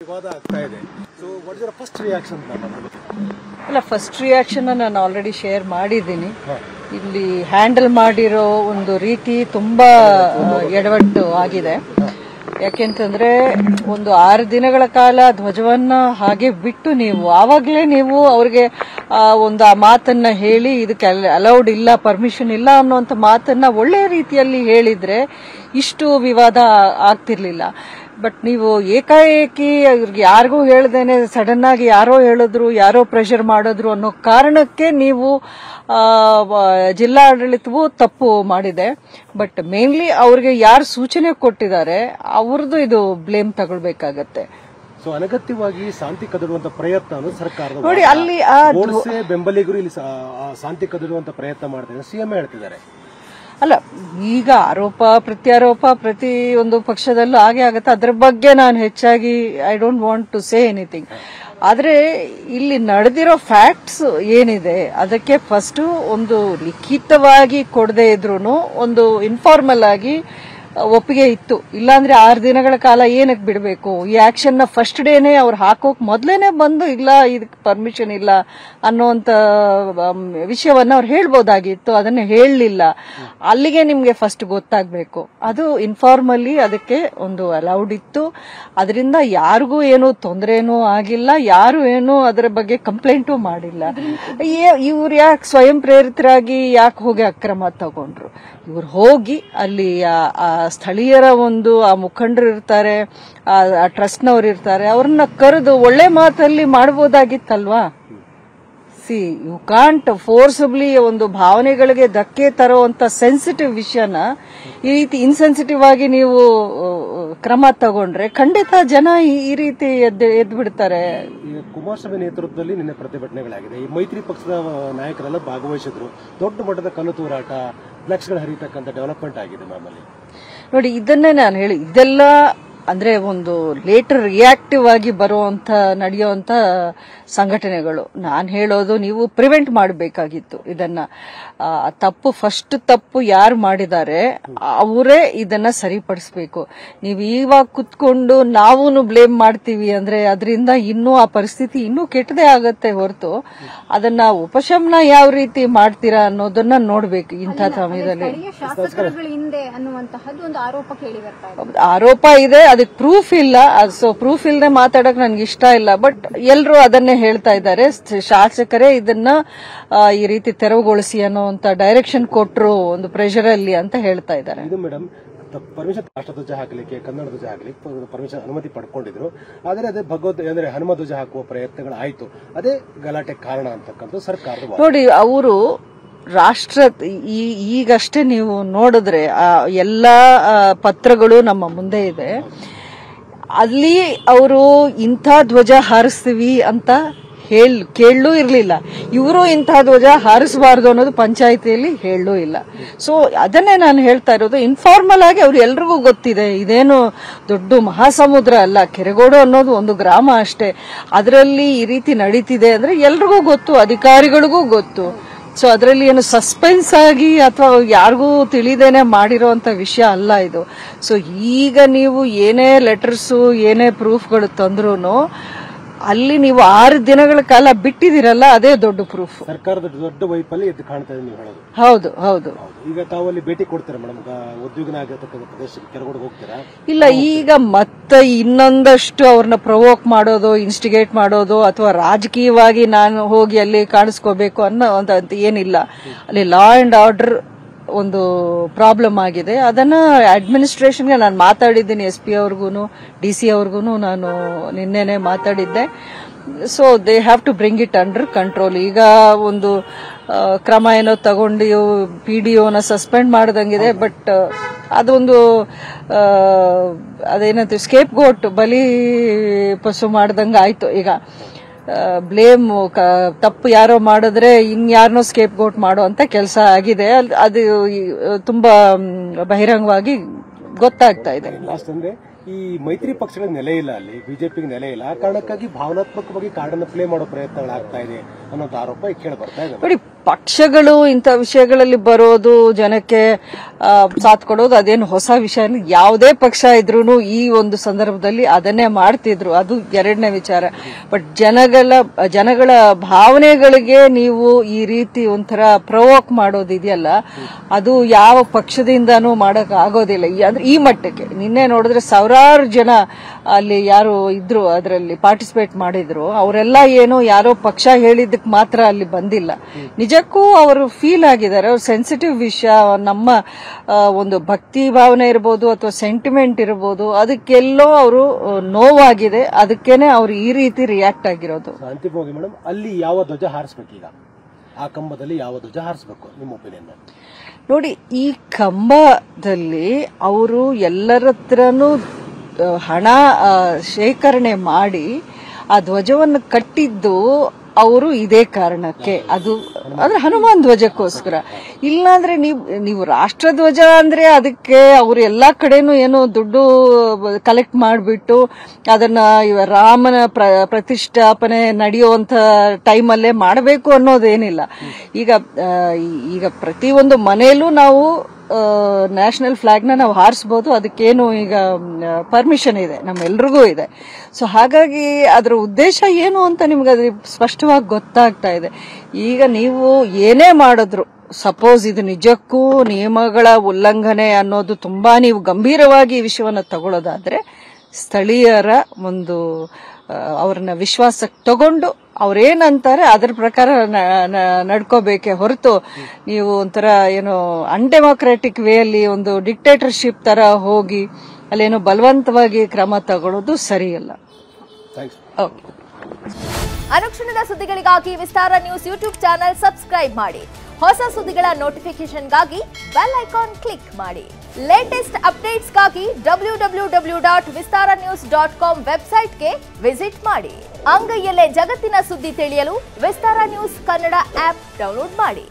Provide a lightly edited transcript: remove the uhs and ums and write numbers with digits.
ವಿವಾದ ಆಗ್ತಾ ಇದೆ. So what is your first reaction? ಅಲ್ಲ, ಫಸ್ಟ್ ರಿಯಾಕ್ಷನ್ ನಾನು ಆಲ್ರೆಡಿ ಶೇರ್ ಮಾಡಿದ್ದೀನಿ. ಇಲ್ಲಿ ಹ್ಯಾಂಡಲ್ ಮಾಡಿರೋ ಒಂದು ರೀತಿ ತುಂಬಾ ಎಡವಟ್ಟು ಆಗಿದೆ. ಯಾಕೆಂತಂದ್ರೆ ಒಂದು 6 ದಿನಗಳ ಕಾಲ ಧ್ವಜವನ್ನ ಹಾಗೆ ಬಿಟ್ಟು ಆವಾಗಲೇ ನೀವು ಅವ್ರಿಗೆ ಒಂದು ಆ ಮಾತನ್ನ ಹೇಳಿ ಇದಕ್ಕೆ ಅಲೌಡ್ ಇಲ್ಲ, ಪರ್ಮಿಷನ್ ಇಲ್ಲ ಅನ್ನುವಂಥ ಮಾತನ್ನ ಒಳ್ಳೆಯ ರೀತಿಯಲ್ಲಿ ಹೇಳಿದ್ರೆ ಇಷ್ಟು ವಿವಾದ ಆಗ್ತಿರ್ಲಿಲ್ಲ. ಬಟ್ ನೀವು ಏಕಾಏಕಿ ಯಾರಿಗೂ ಹೇಳ್ದೇನೆ ಸಡನ್ ಆಗಿ ಯಾರೋ ಹೇಳಿದ್ರು, ಯಾರೋ ಪ್ರೆಷರ್ ಮಾಡಿದ್ರು ಅನ್ನೋ ಕಾರಣಕ್ಕೆ ನೀವು ಜಿಲ್ಲಾಡಳಿತವು ತಪ್ಪು ಮಾಡಿದೆ. ಬಟ್ ಮೇನ್ಲಿ ಅವ್ರಿಗೆ ಯಾರು ಸೂಚನೆ ಕೊಟ್ಟಿದ್ದಾರೆ ಅವ್ರದ್ದು ಇದು ಬ್ಲೇಮ್ ತಗೊಳ್ಬೇಕಾಗತ್ತೆ. ಸೊ ಅನಗತ್ಯವಾಗಿ ಶಾಂತಿ ಕದಡುವಂತ ಪ್ರಯತ್ನ ಸರ್ಕಾರ ನೋಡಿ, ಅಲ್ಲಿ ಬೆಂಬಲಿಗರು ಇಲ್ಲಿ ಶಾಂತಿ ಕದಡುವಂತ ಪ್ರಯತ್ನ ಮಾಡ್ತಾರೆ, ಸಿಎಂ ಹೇಳ್ತಿದ್ದಾರೆ. ಅಲ್ಲ, ಈಗ ಆರೋಪ ಪ್ರತ್ಯಾರೋಪ ಪ್ರತಿ ಒಂದು ಪಕ್ಷದಲ್ಲೂ ಹಾಗೆ ಆಗತ್ತೆ. ಅದ್ರ ಬಗ್ಗೆ ನಾನು ಹೆಚ್ಚಾಗಿ I don't want to say anything. ಆದ್ರೆ ಇಲ್ಲಿ ನಡೆದಿರೋ ಫ್ಯಾಕ್ಟ್ಸ್ ಏನಿದೆ ಅದಕ್ಕೆ ಫಸ್ಟ್ ಒಂದು ಲಿಖಿತವಾಗಿ ಕೊಡದೇ ಇದ್ರೂನು ಒಂದು ಇನ್ಫಾರ್ಮಲ್ ಆಗಿ ಒಪ್ಪಿಗೆ ಇತ್ತು. ಇಲ್ಲಾಂದ್ರೆ 6 ದಿನಗಳ ಕಾಲ ಏನಕ್ಕೆ ಬಿಡಬೇಕು? ಈ ಆಕ್ಷನ್ ನ ಫಸ್ಟ್ ಡೇನೆ ಅವ್ರು ಹಾಕೋಕ್ ಮೊದ್ಲೇನೆ ಬಂದು ಇಲ್ಲ ಇದಕ್ಕೆ ಪರ್ಮಿಷನ್ ಇಲ್ಲ ಅನ್ನೋಂತ ವಿಷಯವನ್ನ ಅವ್ರು ಹೇಳ್ಬೋದಾಗಿತ್ತು. ಅದನ್ನ ಹೇಳಲಿಲ್ಲ. ಅಲ್ಲಿಗೆ ನಿಮ್ಗೆ ಫಸ್ಟ್ ಗೊತ್ತಾಗ್ಬೇಕು. ಅದು ಇನ್ಫಾರ್ಮಲಿ ಅದಕ್ಕೆ ಒಂದು ಅಲೌಡ್ ಇತ್ತು. ಅದರಿಂದ ಯಾರಿಗೂ ಏನು ತೊಂದರೆನೂ ಆಗಿಲ್ಲ, ಯಾರು ಏನು ಅದರ ಬಗ್ಗೆ ಕಂಪ್ಲೇಂಟು ಮಾಡಿಲ್ಲ. ಇವ್ರು ಯಾಕೆ ಸ್ವಯಂ ಪ್ರೇರಿತರಾಗಿ ಯಾಕೆ ಹೋಗಿ ಅಕ್ರಮ ತಗೊಂಡ್ರು? ಇವ್ರು ಹೋಗಿ ಅಲ್ಲಿ ಆ ಸ್ಥಳೀಯರ ಒಂದು ಆ ಮುಖಂಡರು ಇರ್ತಾರೆ, ಆ ಟ್ರಸ್ಟ್ನವ್ರು ಇರ್ತಾರೆ, ಅವ್ರನ್ನ ಕರೆದು ಒಳ್ಳೆ ಮಾತಲ್ಲಿ ಮಾಡಬಹುದಾಗಿತ್ತಲ್ವಾ? ಸಿ, ಯು ಕಾಂಟ್ ಫೋರ್ಸಬ್ಲಿ ಒಂದು ಭಾವನೆಗಳಿಗೆ ಧಕ್ಕೆ ತರುವಂತ ಸೆನ್ಸಿಟಿವ್ ವಿಷಯನ ಈ ರೀತಿ ಇನ್ಸೆನ್ಸಿಟಿವ್ ಆಗಿ ನೀವು ಕ್ರಮ ತಗೊಂಡ್ರೆ ಖಂಡಿತ ಜನ ಈ ರೀತಿ ಎದ್ದು ಬಿಡ್ತಾರೆ. ಈಗ ಕುಮಾರಸ್ವಾಮಿ ನೇತೃತ್ವದಲ್ಲಿ ನಿನ್ನೆ ಪ್ರತಿಭಟನೆಗಳಾಗಿದೆ. ಈ ಮೈತ್ರಿ ಪಕ್ಷದ ನಾಯಕರೆಲ್ಲ ಭಾಗವಹಿಸಿದ್ರು. ದೊಡ್ಡ ಮಟ್ಟದ ಕಲ್ಲು ತೂರಾಟ, ಫ್ಲೆಕ್ಸ್ಗಳು ಹರಿತಕ್ಕಂಥ ಡೆವಲಪ್ಮೆಂಟ್ ಆಗಿದೆ ನಮ್ಮಲ್ಲಿ. ನೋಡಿ, ಇದನ್ನೇ ನಾನು ಹೇಳಿ, ಇದೆಲ್ಲ ಅಂದ್ರೆ ಒಂದು ಲೇಟರ್ ರಿಯಾಕ್ಟಿವ್ ಆಗಿ ಬರುವಂತ ನಡೆಯುವಂತ ಸಂಘಟನೆಗಳು. ನಾನು ಹೇಳೋದು ನೀವು ಪ್ರಿವೆಂಟ್ ಮಾಡಬೇಕಾಗಿತ್ತು ಇದನ್ನ. ತಪ್ಪು ಫಸ್ಟ್ ತಪ್ಪು ಯಾರು ಮಾಡಿದ್ದಾರೆ ಅವರೇ ಇದನ್ನ ಸರಿಪಡಿಸಬೇಕು. ನೀವು ಇವಾಗ ಕುತ್ಕೊಂಡು ನಾವು ಬ್ಲೇಮ್ ಮಾಡ್ತೀವಿ ಅಂದ್ರೆ ಅದರಿಂದ ಇನ್ನೂ ಆ ಪರಿಸ್ಥಿತಿ ಇನ್ನೂ ಕೆಟ್ಟದೇ ಆಗತ್ತೆ ಹೊರತು ಅದನ್ನ ಉಪಶಮನ ಯಾವ ರೀತಿ ಮಾಡ್ತೀರಾ ಅನ್ನೋದನ್ನ ನೋಡ್ಬೇಕು ಇಂಥ ಸಮಯದಲ್ಲಿ. ಆರೋಪ ಇದೆ, ಅದಕ್ಕೆ ಪ್ರೂಫ್ ಇಲ್ಲ. ಸೊ ಪ್ರೂಫ್ ಇಲ್ಲದೆ ಮಾತಾಡಕ್ ನನ್ಗೆ ಇಷ್ಟ ಇಲ್ಲ. ಬಟ್ ಎಲ್ಲರೂ ಅದನ್ನೇ ಹೇಳ್ತಾ ಇದ್ದಾರೆ. ಶಾಸಕರೇ ಇದನ್ನ ಈ ರೀತಿ ತೆರವುಗೊಳಿಸಿ ಅನ್ನೋಂತ ಡೈರೆಕ್ಷನ್ ಕೊಟ್ರು ಒಂದು ಪ್ರೆಷರ್ ಅಲ್ಲಿ ಅಂತ ಹೇಳ್ತಾ ಇದ್ದಾರೆ. ಇದು ಮೇಡಮ್, ಪರ್ಮಿಷನ್ ರಾಷ್ಟ್ರಧ್ವಜ ಹಾಕಲಿಕ್ಕೆ, ಕನ್ನಡ ಧ್ವಜ ಹಾಕಲಿಕ್ಕೆ ಪರ್ಮಿಷನ್ ಅನುಮತಿ ಪಡ್ಕೊಂಡಿದ್ರು. ಆದರೆ ಅದೇ ಅಂದ್ರೆ ಹನುಮ ಧ್ವಜ ಹಾಕುವ ಪ್ರಯತ್ನಗಳು ಆಯ್ತು. ಅದೇ ಗಲಾಟೆ ಕಾರಣ ಅಂತಕ್ಕಂಥ ಸರ್ಕಾರದ ನೋಡಿ. ಅವರು ರಾಷ್ಟ್ರ ಈಗಷ್ಟೇ ನೀವು ನೋಡಿದ್ರೆ ಎಲ್ಲಾ ಪತ್ರಗಳು ನಮ್ಮ ಮುಂದೆ ಇದೆ. ಅಲ್ಲಿ ಅವರು ಇಂಥ ಧ್ವಜ ಹಾರಿಸ್ತೀವಿ ಅಂತ ಕೇಳಲೂ ಇರಲಿಲ್ಲ. ಇವರು ಇಂಥ ಧ್ವಜ ಹಾರಿಸಬಾರ್ದು ಅನ್ನೋದು ಪಂಚಾಯಿತಿಯಲ್ಲಿ ಹೇಳಲೂ ಇಲ್ಲ. ಸೊ ಅದನ್ನೇ ನಾನು ಹೇಳ್ತಾ ಇರೋದು, ಇನ್ಫಾರ್ಮಲ್ ಆಗಿ ಅವ್ರು ಎಲ್ರಿಗೂ ಗೊತ್ತಿದೆ. ಇದೇನು ದೊಡ್ಡ ಮಹಾಸಮುದ್ರ ಅಲ್ಲ, ಕೆರೆಗೋಡು ಅನ್ನೋದು ಒಂದು ಗ್ರಾಮ ಅಷ್ಟೇ. ಅದರಲ್ಲಿ ಈ ರೀತಿ ನಡೀತಿದೆ ಅಂದ್ರೆ ಎಲ್ರಿಗೂ ಗೊತ್ತು, ಅಧಿಕಾರಿಗಳಿಗೂ ಗೊತ್ತು. ಸೊ ಅದರಲ್ಲಿ ಏನು ಸಸ್ಪೆನ್ಸ್ ಆಗಿ ಅಥವಾ ಯಾರಿಗೂ ತಿಳಿದೇನೆ ಮಾಡಿರೋಂತ ವಿಷಯ ಅಲ್ಲ ಇದು. ಸೊ ಈಗ ನೀವು ಏನೇ ಲೆಟರ್ಸು ಏನೇ ಪ್ರೂಫ್ಗಳು ತಂದ್ರೂ ಅಲ್ಲಿ ನೀವು 6 ದಿನಗಳ ಕಾಲ ಬಿಟ್ಟಿದ್ದೀರಲ್ಲ, ಅದೇ ದೊಡ್ಡ ಪ್ರೂಫ್. ಸರ್ಕಾರದ ದೊಡ್ಡ ವೈಫಲ್ಯ ಎದ್ದು ಕಾಣ್ತಾ ಇದೆ ನೀವು ಹೇಳೋದು. ಹೌದು ಹೌದು. ಈಗ ತಾವಲ್ಲಿ ಭೇಟಿ ಕೊಡ್ತೀರಾ ಮೇಡಮ್? ಉದ್ಯೋಗನ ಆಗಿರ್ತಕ್ಕಂಥ ಪ್ರದೇಶಕ್ಕೆ ಕೆರಗೋಡು ಹೋಗ್ತೀರಾ? ಇಲ್ಲ, ಈಗ ಮತ್ತೆ ಇನ್ನೊಂದಷ್ಟು ಅವ್ರನ್ನ ಪ್ರವೋಕ್ ಮಾಡೋದು, ಇನ್ಸ್ಟಿಗೇಟ್ ಮಾಡೋದು ಅಥವಾ ರಾಜಕೀಯವಾಗಿ ನಾನು ಹೋಗಿ ಅಲ್ಲಿ ಕಾಣಿಸ್ಕೋಬೇಕು ಅನ್ನೋ ಏನಿಲ್ಲ. ಅಲ್ಲಿ ಲಾ ಅಂಡ್ ಆರ್ಡರ್ ಒಂದು ಪ್ರಾಬ್ಲಮ್ ಆಗಿದೆ. ಅದನ್ನ ಅಡ್ಮಿನಿಸ್ಟ್ರೇಷನ್ಗೆ ನಾನು ಮಾತಾಡಿದ್ದೀನಿ. SP ಅವ್ರಿಗೂ DC ಅವ್ರಿಗೂ ನಾನು ನಿನ್ನೆನೆ ಮಾತಾಡಿದ್ದೆ. So they have to bring it under control. ಈಗ ಒಂದು ಕ್ರಮ ಏನೋ ತಗೊಂಡು PDOನ ಸಸ್ಪೆಂಡ್ ಮಾಡ್ದಂಗಿದೆ. ಬಟ್ ಅದೊಂದು ಅದೇನಂತ ಸ್ಕೇಪ್ ಗೋಟ್, ಬಲಿ ಪಶು ಮಾಡ್ದಂಗ ಆಯ್ತು. ಈಗ ಬ್ಲೇಮ್ ತಪ್ಪು ಯಾರೋ ಮಾಡಿದ್ರೆ ಇನ್ಯಾರನೋ ಸ್ಕೇಪ್ ಗೋಟ್ ಮಾಡುವಂತ ಕೆಲಸ ಆಗಿದೆ. ಅದು ತುಂಬಾ ಬಹಿರಂಗವಾಗಿ ಗೊತ್ತಾಗ್ತಾ ಇದೆ. ಲಾಸ್ಟ್ ಅಂದ್ರೆ ಈ ಮೈತ್ರಿ ಪಕ್ಷಗಳ ನೆಲೆ ಇಲ್ಲ, ಅಲ್ಲಿ ಬಿಜೆಪಿಗೆ ನೆಲೆ ಇಲ್ಲ. ಆ ಕಾರಣಕ್ಕಾಗಿ ಭಾವನಾತ್ಮಕವಾಗಿ ಕಾರ್ಡನ್ನು ಪ್ಲೇ ಮಾಡೋ ಪ್ರಯತ್ನಗಳಾಗ್ತಾ ಇದೆ ಅನ್ನೋ ಆರೋಪ ಕೇಳಿ ಬರ್ತಾ ಇದೆ. ನೋಡಿ, ಪಕ್ಷಗಳು ಇಂಥ ವಿಷಯಗಳಲ್ಲಿ ಬರೋದು, ಜನಕ್ಕೆ ಸಾಥ್ ಕೊಡೋದು ಅದೇನು ಹೊಸ ವಿಷಯ ಇಲ್ಲ. ಯಾವುದೇ ಪಕ್ಷ ಇದ್ರೂ ಈ ಒಂದು ಸಂದರ್ಭದಲ್ಲಿ ಅದನ್ನೇ ಮಾಡ್ತಿದ್ರು, ಅದು ಎರಡನೇ ವಿಚಾರ. ಬಟ್ ಜನಗಳ ಭಾವನೆಗಳಿಗೆ ನೀವು ಈ ರೀತಿ ಒಂಥರ ಪ್ರವೋಕ್ ಮಾಡೋದಿದೆಯಲ್ಲ, ಅದು ಯಾವ ಪಕ್ಷದಿಂದನೂ ಮಾಡಕ್ ಆಗೋದಿಲ್ಲ. ಅಂದ್ರೆ ಈ ಮಟ್ಟಕ್ಕೆ ನಿನ್ನೆ ನೋಡಿದ್ರೆ ಸಾವಿರಾರು ಜನ ಅಲ್ಲಿ ಯಾರು ಇದ್ರು ಅದರಲ್ಲಿ ಪಾರ್ಟಿಸಿಪೇಟ್ ಮಾಡಿದ್ರು, ಅವರೆಲ್ಲ ಏನೋ ಯಾರೋ ಪಕ್ಷ ಹೇಳಿದ್ದಕ್ಕೆ ಮಾತ್ರ ಅಲ್ಲಿ ಬಂದಿಲ್ಲ. ನಿಜಕ್ಕೂ ಅವರು ಫೀಲ್ ಆಗಿದ್ದಾರೆ. ಅವ್ರ ಸೆನ್ಸಿಟಿವ್ ವಿಷಯ, ನಮ್ಮ ಒಂದು ಭಕ್ತಿ ಭಾವನೆ ಇರ್ಬೋದು ಅಥವಾ ಸೆಂಟಿಮೆಂಟ್ ಇರ್ಬೋದು, ಅದಕ್ಕೆಲ್ಲೋ ಅವರು ನೋವಾಗಿದೆ, ಅದಕ್ಕೇನೆ ಅವ್ರು ಈ ರೀತಿ ರಿಯಾಕ್ಟ್ ಆಗಿರೋದು. ಅಂತಿಮವಾಗಿ ಮೇಡಮ್, ಅಲ್ಲಿ ಯಾವ ಧ್ವಜ ಹಾರಿಸ್ಬೇಕು? ಈಗ ಆ ಕಂಬದಲ್ಲಿ ಯಾವ ಧ್ವಜ ಹಾರಿಸ್ಬೇಕು ನಿಮ್ಮ ಒಪಿನಿಯನ್? ನೋಡಿ, ಈ ಕಂಬದಲ್ಲಿ ಅವರು ಎಲ್ಲರ ಹತ್ರನೂ ಹಣ ಶೇಖರಣೆ ಮಾಡಿ ಆ ಧ್ವಜವನ್ನು ಕಟ್ಟಿದ್ದು ಅವರು ಇದೇ ಕಾರಣಕ್ಕೆ. ಅದು ಅಂದ್ರೆ ಹನುಮಾನ್ ಧ್ವಜಕ್ಕೋಸ್ಕರ. ಇಲ್ಲಾಂದ್ರೆ ನೀವು ರಾಷ್ಟ್ರಧ್ವಜ ಅಂದ್ರೆ ಅದಕ್ಕೆ ಅವರು ಎಲ್ಲಾ ಕಡೆನೂ ಏನೋ ದುಡ್ಡು ಕಲೆಕ್ಟ್ ಮಾಡಿಬಿಟ್ಟು ಅದನ್ನ ರಾಮನ ಪ್ರತಿಷ್ಠಾಪನೆ ನಡೆಯುವಂತ ಟೈಮಲ್ಲೇ ಮಾಡಬೇಕು ಅನ್ನೋದೇನಿಲ್ಲ. ಈಗ ಪ್ರತಿಯೊಂದು ಮನೆಯಲ್ಲೂ ನಾವು ನ್ಯಾಷನಲ್ ಫ್ಲಾಗ್ನ ನಾವು ಹಾರಿಸಬಹುದು, ಅದಕ್ಕೇನು ಈಗ ಪರ್ಮಿಷನ್ ಇದೆ, ನಮ್ಮೆಲ್ರಿಗೂ ಇದೆ. ಸೊ ಹಾಗಾಗಿ ಅದರ ಉದ್ದೇಶ ಏನು ಅಂತ ನಿಮ್ಗೆ ಅದ್ರ ಸ್ಪಷ್ಟವಾಗಿ ಗೊತ್ತಾಗ್ತಾ ಇದೆ. ಈಗ ನೀವು ಏನೇ ಮಾಡಿದ್ರು, ಸಪೋಸ್ ಇದು ನಿಜಕ್ಕೂ ನಿಯಮಗಳ ಉಲ್ಲಂಘನೆ ಅನ್ನೋದು ತುಂಬಾ ನೀವು ಗಂಭೀರವಾಗಿ ಈ ವಿಷಯವನ್ನು ತಗೊಳ್ಳೋದಾದ್ರೆ ಸ್ಥಳೀಯರ ಒಂದು ಅವ್ರನ್ನ ವಿಶ್ವಾಸಕ್ಕೆ ತಗೊಂಡು ಅವ್ರೇನಂತಾರೆ ಅದರ ಪ್ರಕಾರ ನಡ್ಕೋಬೇಕೆ ಹೊರತು ನೀವು ಒಂಥರ ಏನೋ ಅನ್ಡೆಮೋಕ್ರಾಟಿಕ್ ವೇ ಅಲ್ಲಿ ಒಂದು ಡಿಕ್ಟೇಟರ್ಶಿಪ್ ತರ ಹೋಗಿ ಅಲ್ಲೇನೋ ಬಲವಂತವಾಗಿ ಕ್ರಮ ತಗೊಳ್ಳೋದು ಸರಿಯಲ್ಲ. ಅನುಕ್ಷಣದ ಸುದ್ದಿಗಳಿಗಾಗಿ ವಿಸ್ತಾರ ನ್ಯೂಸ್ ಯೂಟ್ಯೂಬ್ ಚಾನೆಲ್ ಸಬ್ಸ್ಕ್ರೈಬ್ ಮಾಡಿ. ಹೊಸ ಸುದ್ದಿಗಳ ನೋಟಿಫಿಕೇಶನ್ಗಾಗಿ ಬೆಲ್ ಐಕಾನ್ ಕ್ಲಿಕ್ ಮಾಡಿ. ಲೇಟೆಸ್ಟ್ ಅಪ್ಡೇಟ್ಸ್ಗಾಗಿ www.vistaranews.com ವೆಬ್ಸೈಟ್ಗೆ ವಿಸಿಟ್ ಮಾಡಿ. ಅಂಗೈಯಲ್ಲೇ ಜಗತ್ತಿನ ಸುದ್ದಿ ತಿಳಿಯಲು ವಿಸ್ತಾರ ನ್ಯೂಸ್ ಕನ್ನಡ ಆಪ್ ಡೌನ್ಲೋಡ್ ಮಾಡಿ.